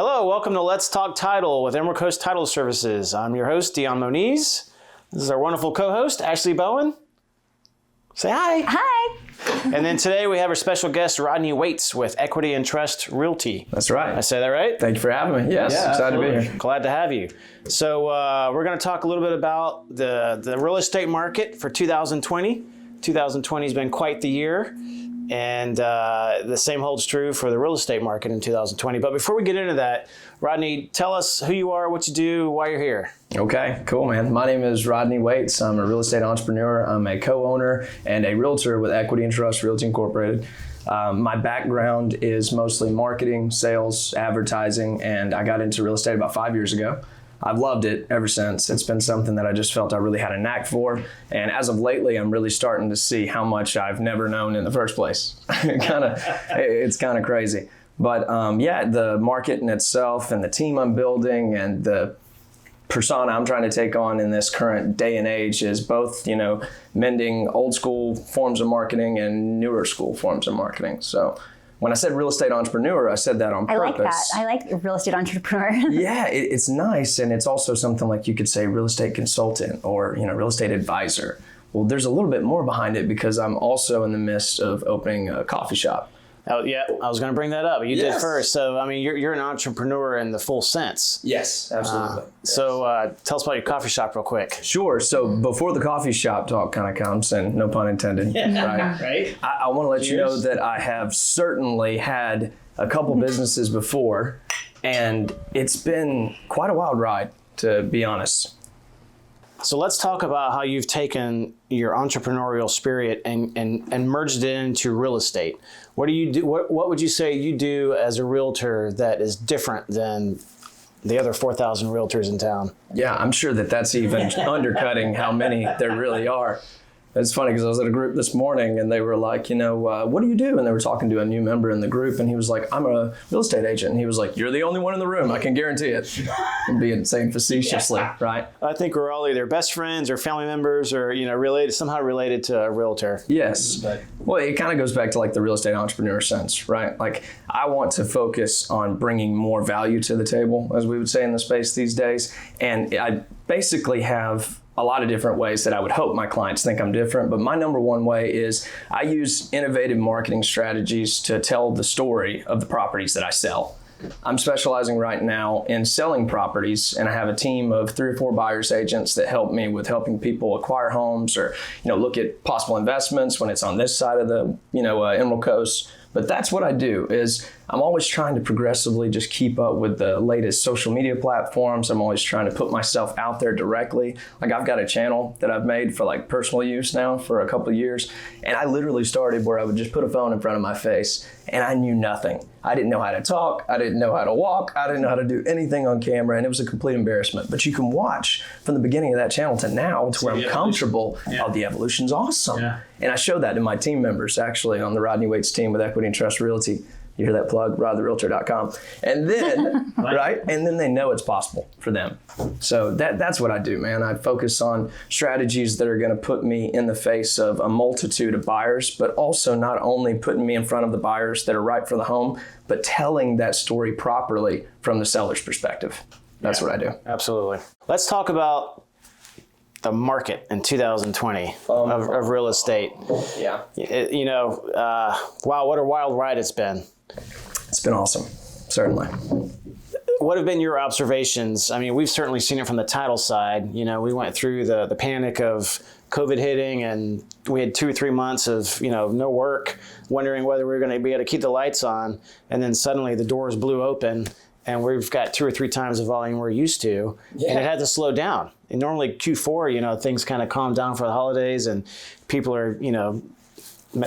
Hello, welcome to Let's Talk Title with Emerald Coast Title Services. I'm your host, Dion Moniz. This is our wonderful co-host, Ashley Bowen. Say hi. Hi. And then today we have our special guest, Rodney Waits with Equity and Trust Realty. That's right. I say that right? Thank you for having me. Yes, Yeah, excited absolutely. to be here. Glad to have you. So we're going to talk a little bit about the real estate market for 2020. 2020 has been quite the year. And the same holds true for the real estate market in 2020. But before we get into that, Rodney, tell us who you are, what you do, why you're here. Okay, cool, man. My name is Rodney Waits. I'm a real estate entrepreneur. I'm a co-owner and a realtor with Equity and Trust Realty Incorporated. My background is mostly marketing, sales, advertising, and I got into real estate about 5 years ago. I've loved it ever since. It's been something that I just felt I really had a knack for. And as of lately, I'm really starting to see how much I've never known in the first place. It's kind of crazy. But the market in itself and the team I'm building and the persona I'm trying to take on in this current day and age is both, mending old school forms of marketing and newer school forms of marketing. So when I said real estate entrepreneur, I said that on purpose. I like that. I like real estate entrepreneur. Yeah, it's nice. And it's also something like you could say real estate consultant or, real estate advisor. Well, there's a little bit more behind it because I'm also in the midst of opening a coffee shop. Oh, yeah, I was going to bring that up. You did first. So, I mean, you're an entrepreneur in the full sense. Yes, absolutely. Yes. So tell us about your coffee shop real quick. Sure. So before the coffee shop talk kind of comes, and no pun intended, right? I want to let you know that I have certainly had a couple businesses before, and it's been quite a wild ride, to be honest. So let's talk about how you've taken your entrepreneurial spirit and merged it into real estate. What do you do? What would you say you do as a realtor that is different than the other 4,000 realtors in town? Yeah, I'm sure that's even undercutting how many there really are. It's funny because I was at a group this morning and they were like, what do you do? And they were talking to a new member in the group and he was like, I'm a real estate agent. And he was like, you're the only one in the room. I can guarantee it. I'm being saying facetiously, right? I think we're all either best friends or family members or, somehow related to a realtor. Yes. Well, it kind of goes back to like the real estate entrepreneur sense, right? Like I want to focus on bringing more value to the table, as we would say in the space these days. And I basically have a lot of different ways that I would hope my clients think I'm different. But my number one way is I use innovative marketing strategies to tell the story of the properties that I sell. I'm specializing right now in selling properties, and I have a team of 3 or 4 buyer's agents that help me with helping people acquire homes or, look at possible investments when it's on this side of the, Emerald Coast. But that's what I do is I'm always trying to progressively just keep up with the latest social media platforms. I'm always trying to put myself out there directly. Like I've got a channel that I've made for like personal use now for a couple of years. And I literally started where I would just put a phone in front of my face and I knew nothing. I didn't know how to talk. I didn't know how to walk. I didn't know how to do anything on camera. And it was a complete embarrassment. But you can watch from the beginning of that channel to now to where I'm comfortable. Yeah. Oh, the evolution's awesome. Yeah. And I show that to my team members actually on the Rodney Waits team with Equity and Trust Realty. You hear that plug? RodTheRealtor.com. And then, right? And then they know it's possible for them. So that's what I do, man. I focus on strategies that are going to put me in the face of a multitude of buyers, but also not only putting me in front of the buyers that are right for the home, but telling that story properly from the seller's perspective. That's what I do. Absolutely. Let's talk about the market in 2020 of real estate. Yeah. Wow, what a wild ride it's been. It's been awesome, certainly. What have been your observations? I mean, we've certainly seen it from the title side. We went through the panic of COVID hitting and we had 2 or 3 months of, no work, wondering whether we were going to be able to keep the lights on. And then suddenly the doors blew open and we've got 2 or 3 times the volume we're used to. Yeah. And it had to slow down. And normally Q4, things kind of calm down for the holidays and people are,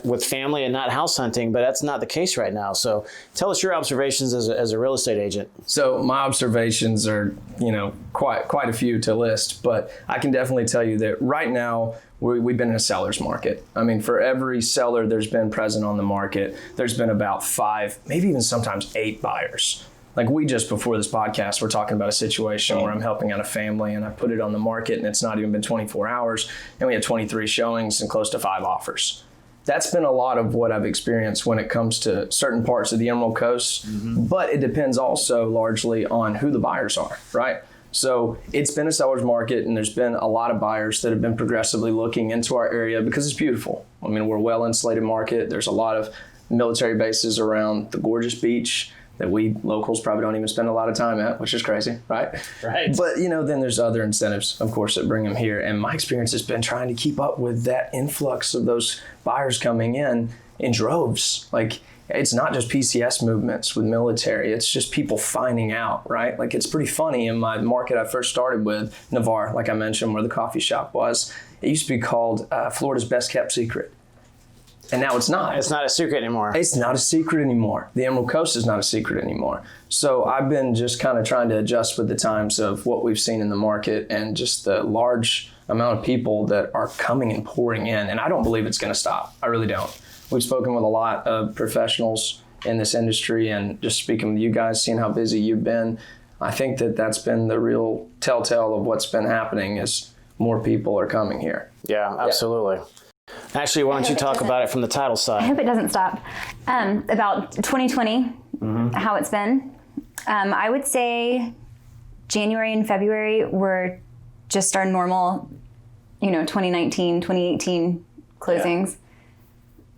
with family and not house hunting, but that's not the case right now. So tell us your observations as a real estate agent. So my observations are, quite a few to list, but I can definitely tell you that right now we've been in a seller's market. I mean, for every seller there's been present on the market, there's been about 5, maybe even sometimes 8 buyers. Like we just before this podcast, we're talking about a situation where I'm helping out a family and I put it on the market and it's not even been 24 hours and we had 23 showings and close to 5 offers. that's been a lot of what I've experienced when it comes to certain parts of the Emerald Coast. But it depends also largely on who the buyers are, right? So it's been a seller's market, and there's been a lot of buyers that have been progressively looking into our area because it's beautiful. I mean, we're a well-insulated market. There's a lot of military bases around the gorgeous beach that we locals probably don't even spend a lot of time at, which is crazy, right? Right. But, then there's other incentives, of course, that bring them here. And my experience has been trying to keep up with that influx of those buyers coming in droves. Like, it's not just PCS movements with military. It's just people finding out, right? Like, it's pretty funny. In my market I first started with, Navarre, like I mentioned, where the coffee shop was, it used to be called Florida's Best Kept Secret. And now it's not. It's not a secret anymore. It's not a secret anymore. The Emerald Coast is not a secret anymore. So I've been just kind of trying to adjust with the times of what we've seen in the market and just the large amount of people that are coming and pouring in. And I don't believe it's going to stop. I really don't. We've spoken with a lot of professionals in this industry, and just speaking with you guys, seeing how busy you've been, I think that that's been the real telltale of what's been happening is more people are coming here. Yeah, absolutely. Actually, why don't you talk about it from the title I side? hope it doesn't stop. About 2020, how it's been. I would say January and February were just our normal, 2019, 2018 closings.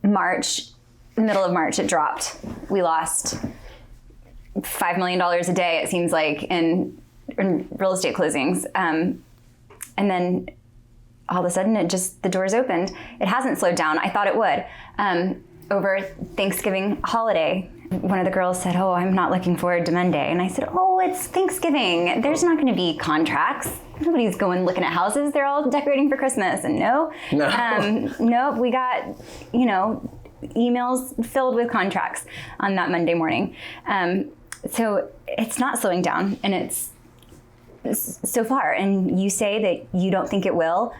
March, middle of March, it dropped. We lost $5 million a day, it seems like, in real estate closings. And then all of a sudden, the doors opened. It hasn't slowed down. I thought it would. Over Thanksgiving holiday, one of the girls said, "Oh, I'm not looking forward to Monday." And I said, "Oh, it's Thanksgiving. There's not going to be contracts. Nobody's going looking at houses. They're all decorating for Christmas." And no, we got, emails filled with contracts on that Monday morning. So it's not slowing down, and it's so far. And you say that you don't think it will.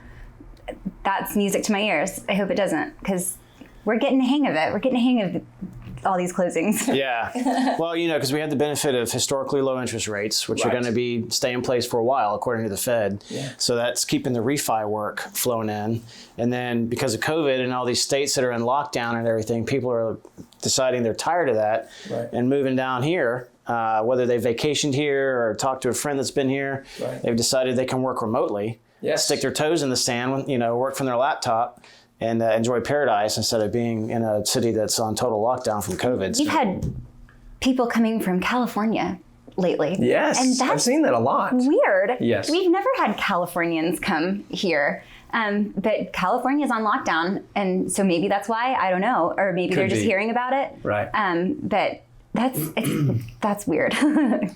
That's music to my ears. I hope it doesn't, because we're getting the hang of it. We're getting the hang of all these closings. Yeah. Well, because we had the benefit of historically low interest rates, which are going to stay in place for a while, according to the Fed. Yeah. So that's keeping the refi work flowing in. And then because of COVID and all these states that are in lockdown and everything, people are deciding they're tired of that and moving down here. Whether they vacationed here or talked to a friend that's been here, they've decided they can work remotely, stick their toes in the sand, work from their laptop, and enjoy paradise instead of being in a city that's on total lockdown from COVID. We've had people coming from California lately. Yes, and I've seen that a lot. Weird. Yes. We've never had Californians come here. But California's on lockdown, and so maybe that's why, I don't know, or maybe they're just hearing about it. Right. But that's weird. California.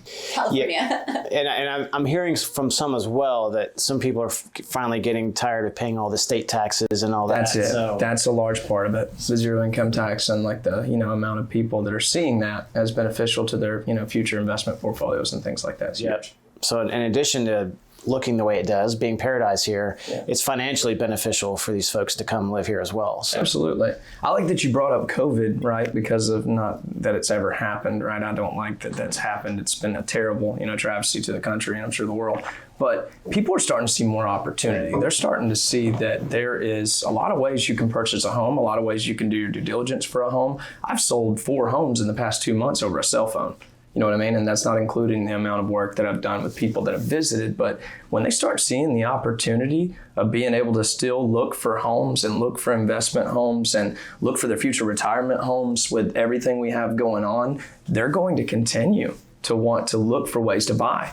Yeah. And I'm hearing from some as well that some people are finally getting tired of paying all the state taxes and all that. That's it. So that's a large part of it. It's the zero income tax and like the amount of people that are seeing that as beneficial to their future investment portfolios and things like that. It's huge. So in addition to looking the way it does, being paradise here, it's financially beneficial for these folks to come live here as well. So. Absolutely. I like that you brought up COVID, right? Because of not that it's ever happened, right? I don't like that that's happened. It's been a terrible, travesty to the country and I'm sure the world. But people are starting to see more opportunity. They're starting to see that there is a lot of ways you can purchase a home, a lot of ways you can do your due diligence for a home. I've sold 4 homes in the past 2 months over a cell phone. You know what I mean? And that's not including the amount of work that I've done with people that have visited. But when they start seeing the opportunity of being able to still look for homes and look for investment homes and look for their future retirement homes with everything we have going on, they're going to continue to want to look for ways to buy.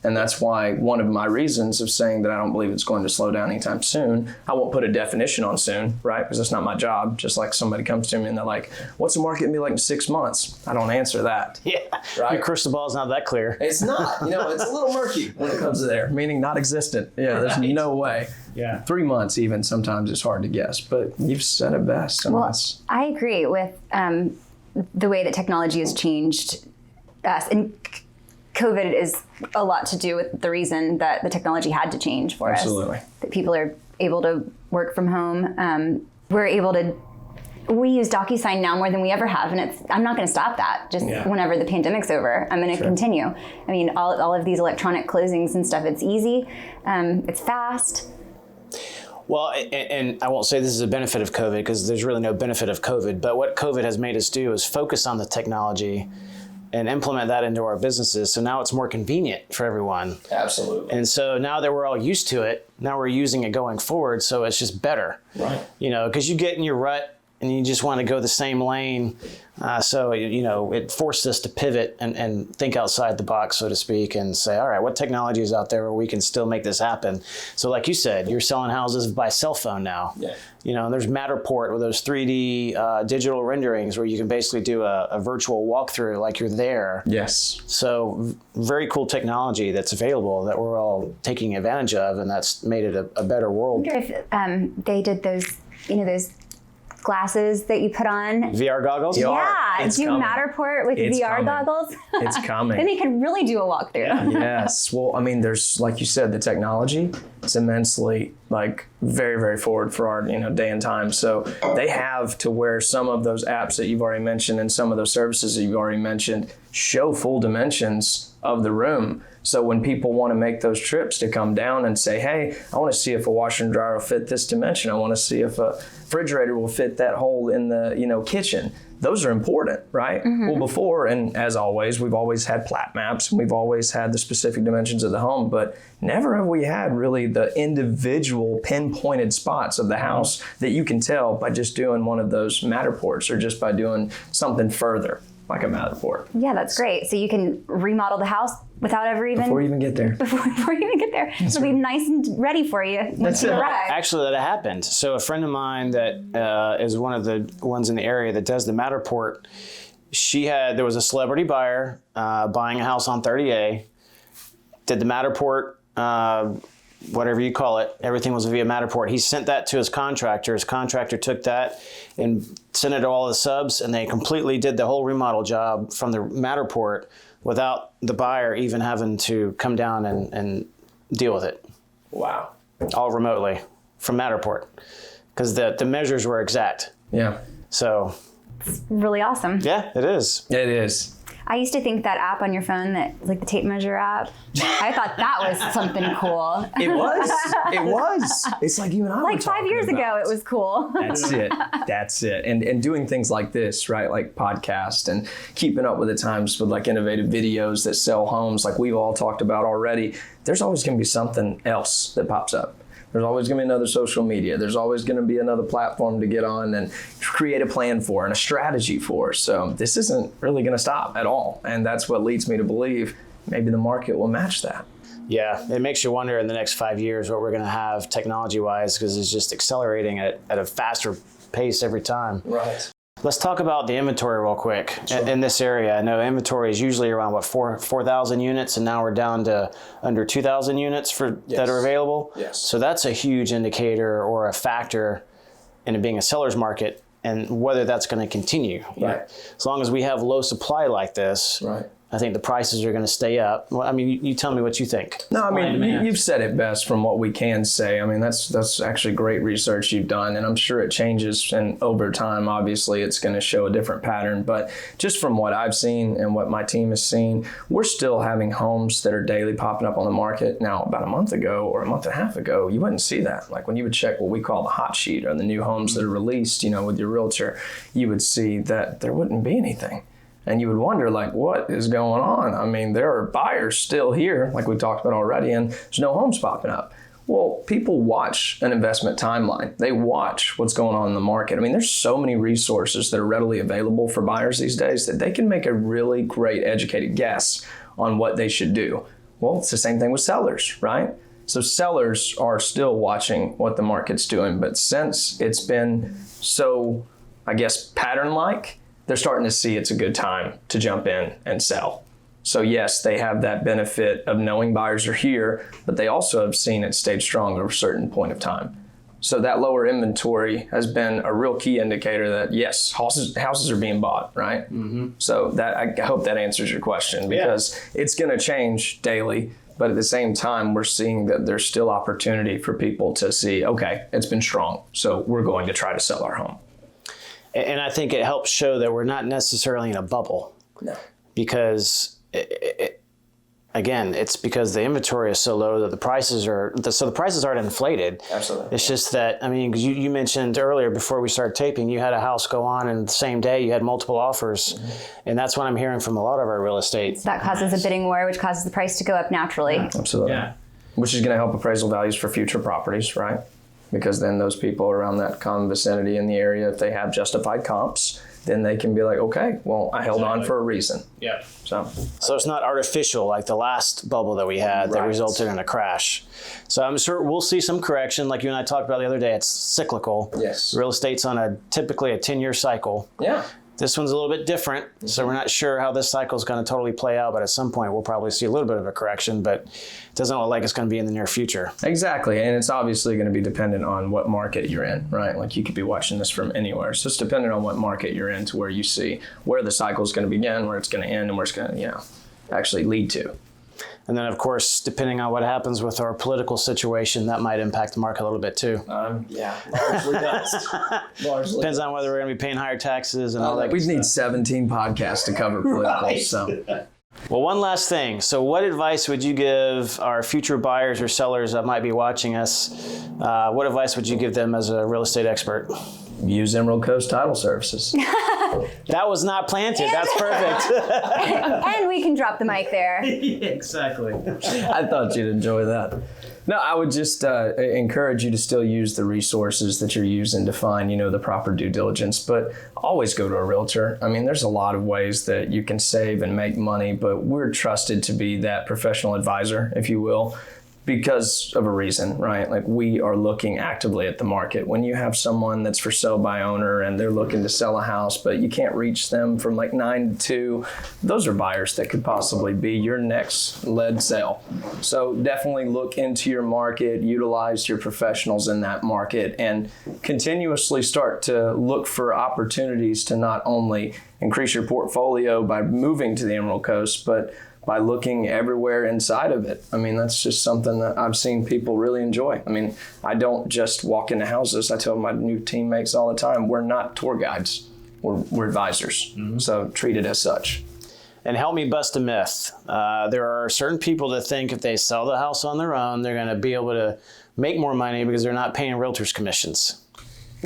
And that's why one of my reasons of saying that I don't believe it's going to slow down anytime soon, I won't put a definition on soon, right? Because that's not my job. Just like somebody comes to me and they're like, what's the market going to be like in 6 months? I don't answer that. Yeah, right? Your crystal ball is not that clear. It's not. It's a little murky when it comes to there, meaning not existent. Yeah, there's no way. Yeah. 3 months even sometimes is hard to guess, but you've said it best. Well, I agree with the way that technology has changed us. And COVID is a lot to do with the reason that the technology had to change for us. Absolutely. That people are able to work from home. We use DocuSign now more than we ever have, and I'm not going to stop that. Whenever the pandemic's over, I'm going to continue. I mean, all of these electronic closings and stuff, it's easy, it's fast. Well, and I won't say this is a benefit of COVID because there's really no benefit of COVID, but what COVID has made us do is focus on the technology and implement that into our businesses. So now it's more convenient for everyone. Absolutely. And so now that we're all used to it, now we're using it going forward. So it's just better, Right. Because you get in your rut and you just want to go the same lane. So it forced us to pivot and think outside the box, so to speak, and say, all right, what technology is out there where we can still make this happen? So like you said, you're selling houses by cell phone now. Yeah. And there's Matterport with those 3D digital renderings where you can basically do a virtual walkthrough like you're there. Yes. So very cool technology that's available that we're all taking advantage of, and that's made it a better world. I wonder if they did those, those glasses that you put on. VR goggles? Yeah, It's do coming. Matterport with It's VR coming. goggles. It's coming. Then you can really do a walkthrough. Yes. Well, I mean, there's, like you said, the technology is immensely very, very forward for our, day and time. So they have to where some of those apps that you've already mentioned and some of those services that you've already mentioned show full dimensions of the room. So when people want to make those trips to come down and say, hey, I want to see if a washer and dryer will fit this dimension. I want to see if a refrigerator will fit that hole in the, kitchen. Those are important, right? Mm-hmm. Well, before, and as always, we've always had plat maps and we've always had the specific dimensions of the home, but never have we had really the individual pinpointed spots of the house that you can tell by just doing one of those Matterports or just by doing something further, like a Matterport. Yeah, that's great. So you can remodel the house without ever even... Before you even get there. Before you even get there. It'll be nice and ready for you once you arrive. Actually, that happened. So a friend of mine that is one of the ones in the area that does the Matterport, there was a celebrity buyer buying a house on 30A, did the Matterport, whatever you call it, everything was via Matterport. He sent that to his contractor. His contractor took that and sent it to all the subs, and they completely did the whole remodel job from the Matterport without the buyer even having to come down and deal with it. Wow. All remotely from Matterport, because the measures were exact. Yeah. So. Really awesome. Yeah, it is. It is. I used to think that app on your phone, the tape measure app, I thought that was something cool. It was. It was. It's like you and I were Like 5 years ago, it was cool. That's it. That's it. And doing things like this, right? Like podcast and keeping up with the times with innovative videos that sell homes like we've all talked about already. There's always going to be something else that pops up. There's always going to be another social media. There's always going to be another platform to get on and create a plan for and a strategy for. So this isn't really going to stop at all. And that's what leads me to believe maybe the market will match that. Yeah, it makes you wonder in the next 5 years what we're going to have technology-wise, because it's just accelerating at a faster pace every time. Right. Let's talk about the inventory real quick. Sure. In this area. I know inventory is usually around 4,000 units, and now we're down to under 2,000 units that are available. Yes. So that's a huge indicator or a factor in it being a seller's market, and whether that's going to continue. Right. As long as we have low supply like this, right, I think the prices are going to stay up. Well, I mean, you tell me what you think. No, I mean, you've said it best from what we can say. I mean, that's actually great research you've done, and I'm sure it changes, and over time, obviously, it's going to show a different pattern. But just from what I've seen and what my team has seen, we're still having homes that are daily popping up on the market. Now, about a month ago or a month and a half ago, you wouldn't see that. Like when you would check what we call the hot sheet or the new homes that are released, with your realtor, you would see that there wouldn't be anything. And you would wonder, what is going on? I mean, there are buyers still here, like we talked about already, and there's no homes popping up. Well, people watch an investment timeline. They watch what's going on in the market. I mean, there's so many resources that are readily available for buyers these days that they can make a really great educated guess on what they should do. Well, it's the same thing with sellers, right? So sellers are still watching what the market's doing, but since it's been so, pattern-like, they're starting to see it's a good time to jump in and sell. So yes, they have that benefit of knowing buyers are here, but they also have seen it stayed strong at a certain point of time. So that lower inventory has been a real key indicator that yes, houses are being bought, right? Mm-hmm. So that I hope that answers your question, because it's going to change daily. But at the same time, we're seeing that there's still opportunity for people to see, okay, it's been strong, so we're going to try to sell our home. And I think it helps show that we're not necessarily in a bubble. No. Because again, it's because the inventory is so low that the prices aren't inflated. Absolutely. It's just that, I mean, 'cause you mentioned earlier before we started taping, you had a house go on and the same day you had multiple offers. And that's what I'm hearing from a lot of our real estate. That causes a bidding war, which causes the price to go up naturally. Absolutely. Yeah. Which is going to help appraisal values for future properties, right? Because then those people around that common vicinity in the area, if they have justified comps, then they can be like, okay, well, I held on for a reason. Yeah. So it's not artificial like the last bubble that we had that Right. resulted in a crash. So I'm sure we'll see some correction. Like you and I talked about the other day, it's cyclical. Yes. Real estate's on typically a 10-year cycle. yeah. This one's a little bit different, so we're not sure how this cycle is going to totally play out, but at some point we'll probably see a little bit of a correction, but it doesn't look like it's going to be in the near future. Exactly. And it's obviously going to be dependent on what market you're in, right? Like you could be watching this from anywhere. So it's dependent on what market you're in to where you see where the cycle is going to begin, where it's going to end, and where it's going to, actually lead to. And then, of course, depending on what happens with our political situation, that might impact the market a little bit too. Largely does. Largely. Depends on whether we're going to be paying higher taxes and all that. We good need stuff. 17 podcasts to cover political. So Well, one last thing. So what advice would you give our future buyers or sellers that might be watching us? What advice would you give them as a real estate expert? use Emerald Coast Title Services. That was not planted. That's perfect. And we can drop the mic there. Exactly. I thought you'd enjoy that. No, I would just encourage you to still use the resources that you're using to find, the proper due diligence, but always go to a realtor. I mean, there's a lot of ways that you can save and make money, but we're trusted to be that professional advisor, if you will, because of a reason, right? Like we are looking actively at the market. When you have someone that's for sale by owner and they're looking to sell a house, but you can't reach them from like 9 to 2, those are buyers that could possibly be your next lead sale. So definitely look into your market, utilize your professionals in that market, and continuously start to look for opportunities to not only increase your portfolio by moving to the Emerald Coast, but by looking everywhere inside of it. I mean, that's just something that I've seen people really enjoy. I mean, I don't just walk into houses. I tell my new teammates all the time, we're not tour guides. We're advisors. Mm-hmm. So treat it as such. And help me bust a myth. There are certain people that think if they sell the house on their own, they're going to be able to make more money because they're not paying realtors commissions.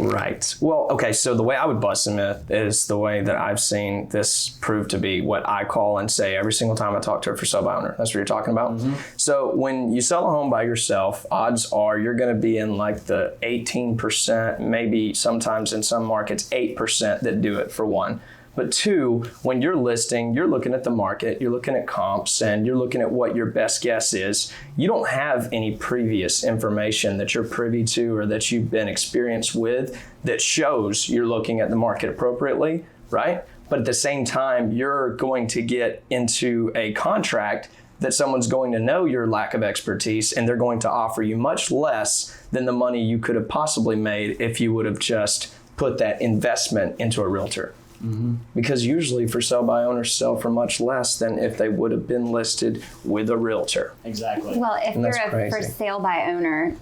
Right. Well, okay, so the way I would bust a myth is the way that I've seen this prove to be what I call and say every single time I talk to a for sale by owner. That's what you're talking about. Mm-hmm. So when you sell a home by yourself, odds are you're going to be in like the 18%, maybe sometimes in some markets 8% that do it, for one. But 2, when you're listing, you're looking at the market, you're looking at comps, and you're looking at what your best guess is. You don't have any previous information that you're privy to or that you've been experienced with that shows you're looking at the market appropriately, right? But at the same time, you're going to get into a contract that someone's going to know your lack of expertise, and they're going to offer you much less than the money you could have possibly made if you would have just put that investment into a realtor. Mm-hmm. Because usually for sale by owners sell for much less than if they would have been listed with a realtor. Exactly. Well, if you're a crazy. for sale by owner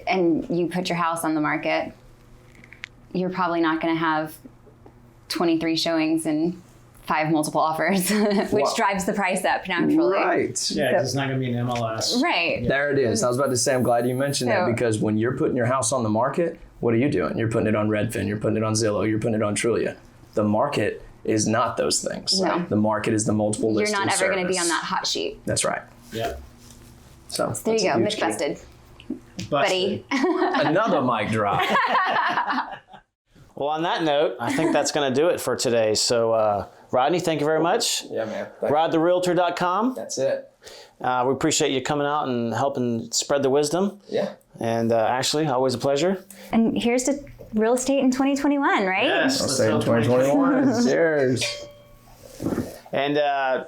and you put your house on the market, you're probably not going to have 23 showings and 5 multiple offers, which drives the price up naturally. Right. Yeah, 'cause it's not going to be an MLS. Right. There it is. I was about to say, I'm glad you mentioned that, because when you're putting your house on the market, what are you doing? You're putting it on Redfin, you're putting it on Zillow, you're putting it on Trulia. The market is not those things. No. The market is the multiple listing You're not ever going to be service. on that hot sheet. That's right. Yeah. So There you go, myth busted, buddy. Another mic drop. Well, on that note, I think that's going to do it for today. So, Rodney, thank you very much. Yeah, man. RodTheRealtor.com. That's it. We appreciate you coming out and helping spread the wisdom. Yeah. And Ashley, always a pleasure. And here's to real estate in 2021, right? Yes. I'll say in 2021. Cheers. And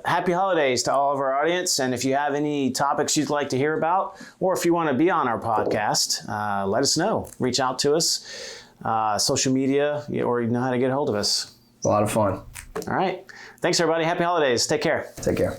happy holidays to all of our audience. And if you have any topics you'd like to hear about, or if you want to be on our podcast, let us know. Reach out to us, social media, or you know how to get a hold of us. A lot of fun. All right. Thanks, everybody. Happy holidays. Take care. Take care.